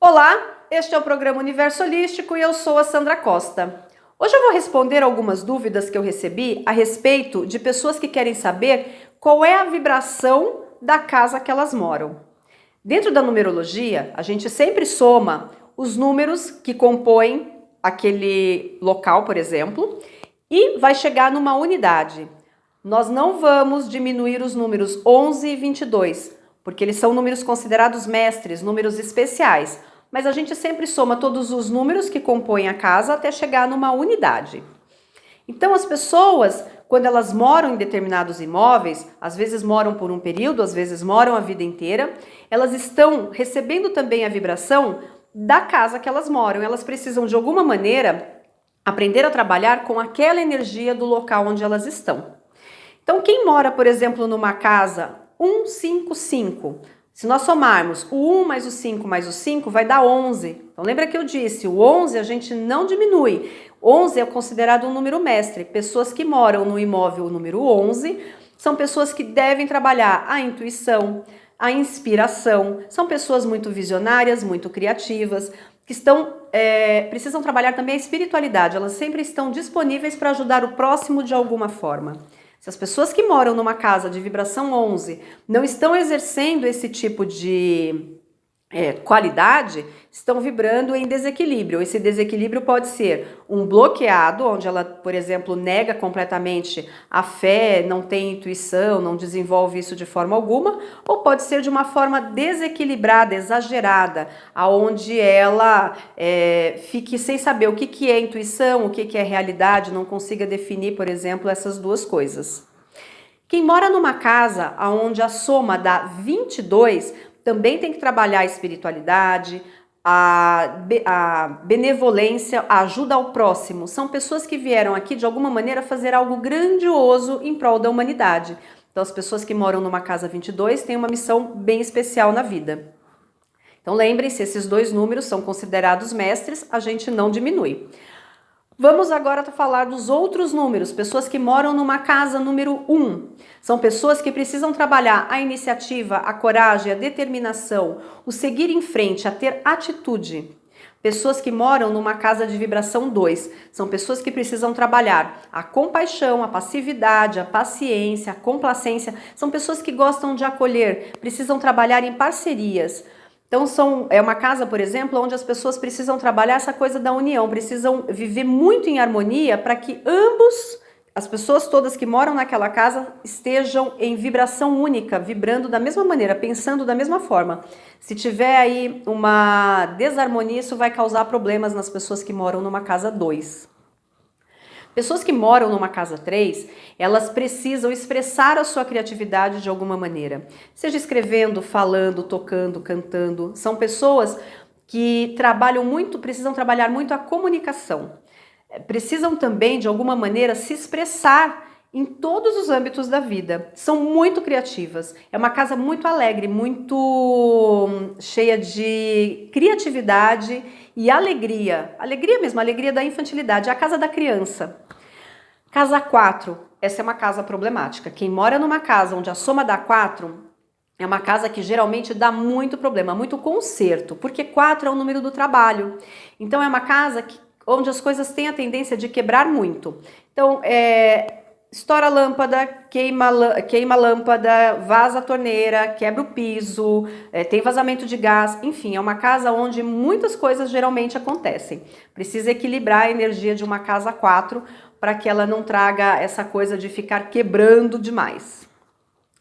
Olá, este é o programa Universo Holístico e eu sou a Sandra Costa. Hoje eu vou responder algumas dúvidas que eu recebi a respeito de pessoas que querem saber qual é a vibração da casa que elas moram. Dentro da numerologia, a gente sempre soma os números que compõem aquele local, por exemplo, e vai chegar numa unidade. Nós não vamos diminuir os números 11 e 22, porque eles são números considerados mestres, números especiais. Mas a gente sempre soma todos os números que compõem a casa até chegar numa unidade. Então as pessoas, quando elas moram em determinados imóveis, às vezes moram por um período, às vezes moram a vida inteira, elas estão recebendo também a vibração da casa que elas moram. Elas precisam de alguma maneira aprender a trabalhar com aquela energia do local onde elas estão. Então quem mora, por exemplo, numa casa 155, se nós somarmos o 1 mais o 5 mais o 5, vai dar 11. Então lembra que eu disse, o 11 a gente não diminui. 11 é considerado um número mestre. Pessoas que moram no imóvel número 11 são pessoas que devem trabalhar a intuição, a inspiração. São pessoas muito visionárias, muito criativas, que precisam trabalhar também a espiritualidade. Elas sempre estão disponíveis para ajudar o próximo de alguma forma. Se as pessoas que moram numa casa de vibração 11 não estão exercendo esse tipo de qualidade, estão vibrando em desequilíbrio. Esse desequilíbrio pode ser um bloqueado, onde ela, por exemplo, nega completamente a fé, não tem intuição, não desenvolve isso de forma alguma, ou pode ser de uma forma desequilibrada, exagerada, aonde ela fique sem saber o que é intuição, o que é realidade, não consiga definir, por exemplo, essas duas coisas. Quem mora numa casa onde a soma dá 22, também tem que trabalhar a espiritualidade, a benevolência, a ajuda ao próximo. São pessoas que vieram aqui de alguma maneira fazer algo grandioso em prol da humanidade. Então as pessoas que moram numa casa 22 têm uma missão bem especial na vida. Então lembrem-se, esses dois números são considerados mestres, a gente não diminui. Vamos agora falar dos outros números, pessoas que moram numa casa número 1. São pessoas que precisam trabalhar a iniciativa, a coragem, a determinação, o seguir em frente, a ter atitude. Pessoas que moram numa casa de vibração 2. São pessoas que precisam trabalhar a compaixão, a passividade, a paciência, a complacência. São pessoas que gostam de acolher, precisam trabalhar em parcerias. Então é uma casa, por exemplo, onde as pessoas precisam trabalhar essa coisa da união, precisam viver muito em harmonia para que as pessoas todas que moram naquela casa estejam em vibração única, vibrando da mesma maneira, pensando da mesma forma. Se tiver aí uma desarmonia, isso vai causar problemas nas pessoas que moram numa casa 2. Pessoas que moram numa casa 3, elas precisam expressar a sua criatividade de alguma maneira. Seja escrevendo, falando, tocando, cantando. São pessoas que precisam trabalhar muito a comunicação. Precisam também, de alguma maneira, se expressar em todos os âmbitos da vida. São muito criativas. É uma casa muito alegre, muito cheia de criatividade e alegria. Alegria mesmo, alegria da infantilidade. É a casa da criança. Casa 4, essa é uma casa problemática. Quem mora numa casa onde a soma dá 4, é uma casa que geralmente dá muito problema, muito conserto, porque 4 é o número do trabalho. Então é uma casa onde as coisas têm a tendência de quebrar muito. Então, estoura a lâmpada, queima a lâmpada, vaza a torneira, quebra o piso, tem vazamento de gás, enfim, é uma casa onde muitas coisas geralmente acontecem. Precisa equilibrar a energia de uma casa 4 para que ela não traga essa coisa de ficar quebrando demais.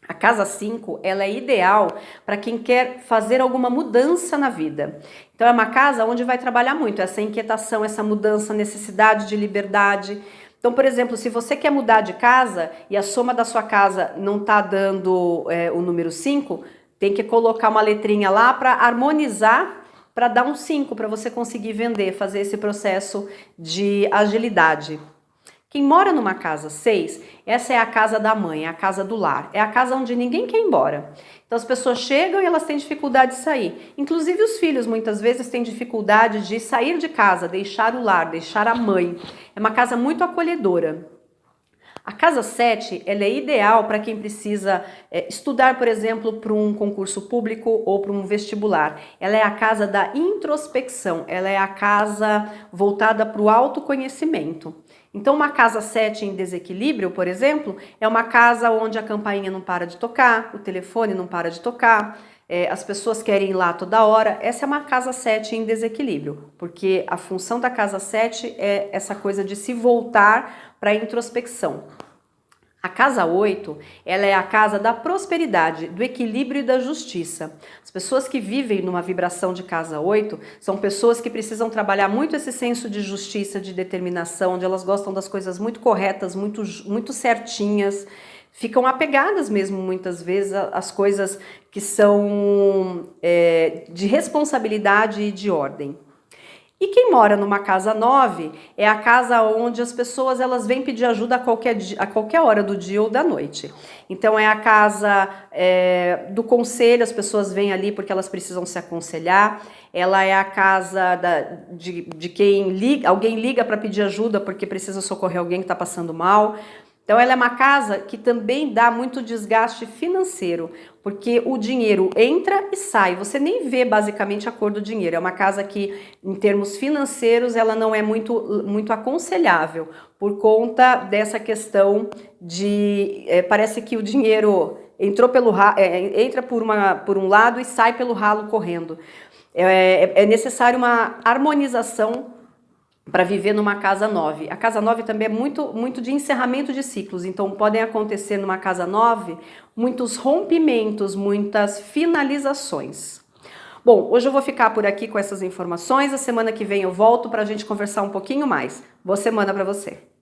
A casa 5, ela é ideal para quem quer fazer alguma mudança na vida. Então é uma casa onde vai trabalhar muito essa inquietação, essa mudança, necessidade de liberdade. Então, por exemplo, se você quer mudar de casa e a soma da sua casa não está dando o número 5, tem que colocar uma letrinha lá para harmonizar, para dar um 5, para você conseguir vender, fazer esse processo de agilidade. Quem mora numa casa 6, essa é a casa da mãe, é a casa do lar, é a casa onde ninguém quer ir embora. Então as pessoas chegam e elas têm dificuldade de sair. Inclusive os filhos muitas vezes têm dificuldade de sair de casa, deixar o lar, deixar a mãe. É uma casa muito acolhedora. A casa 7, ela é ideal para quem precisa estudar, por exemplo, para um concurso público ou para um vestibular. Ela é a casa da introspecção, ela é a casa voltada para o autoconhecimento. Então, uma casa 7 em desequilíbrio, por exemplo, é uma casa onde a campainha não para de tocar, o telefone não para de tocar, as pessoas querem ir lá toda hora. Essa é uma casa 7 em desequilíbrio, porque a função da casa 7 é essa coisa de se voltar para a introspecção. A casa 8, ela é a casa da prosperidade, do equilíbrio e da justiça. As pessoas que vivem numa vibração de casa 8 são pessoas que precisam trabalhar muito esse senso de justiça, de determinação, onde elas gostam das coisas muito corretas, muito certinhas, ficam apegadas mesmo muitas vezes às coisas que são de responsabilidade e de ordem. E quem mora numa casa 9 é a casa onde as pessoas elas vêm pedir ajuda a qualquer hora do dia ou da noite. Então é a casa do conselho, as pessoas vêm ali porque elas precisam se aconselhar. Ela é a casa de quem alguém liga para pedir ajuda porque precisa socorrer alguém que está passando mal. Então ela é uma casa que também dá muito desgaste financeiro, porque o dinheiro entra e sai, você nem vê basicamente a cor do dinheiro. É uma casa que, em termos financeiros, ela não é muito aconselhável, por conta dessa questão de, parece que o dinheiro entrou entra por um lado e sai pelo ralo correndo. É necessário uma harmonização para viver numa casa 9. A casa 9 também é muito de encerramento de ciclos, então podem acontecer numa casa 9 muitos rompimentos, muitas finalizações. Bom, hoje eu vou ficar por aqui com essas informações, a semana que vem eu volto para a gente conversar um pouquinho mais. Boa semana para você!